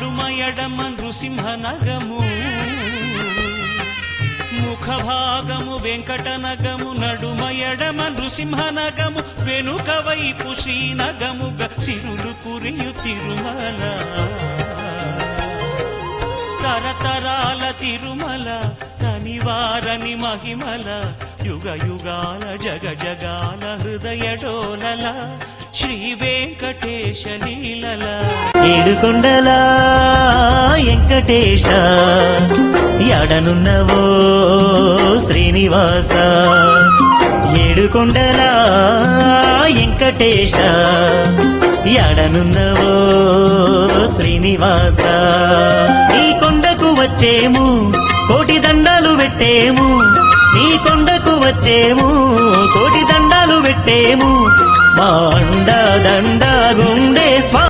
నడుమ ఎడమ నృసింహ నగము ముఖ భాగము వెంకట నగము నడుమ ఎడమ నృసింహ నగము వెనుక వైపు శ్రీనగముగ సిరులు పురియు తిరుమల తరతరాల తిరుమల కనివారని మహిమల యుగ యుగాల జగ జగాల హృదయ డోలల శ్రీ వెంకటేశ లీలల ఏడుకొండల వెంకటేశ ఎడనున్నవో శ్రీనివాస ఏడుకొండల వెంకటేశ ఎడనున్నవో శ్రీనివాస నీ కొండకు వచ్చేము కోటి దండాలు పెట్టేము నీ కొండకు వచ్చేము కోటి దండాలు పెట్టేము మా అండ దండ గుండే స్వా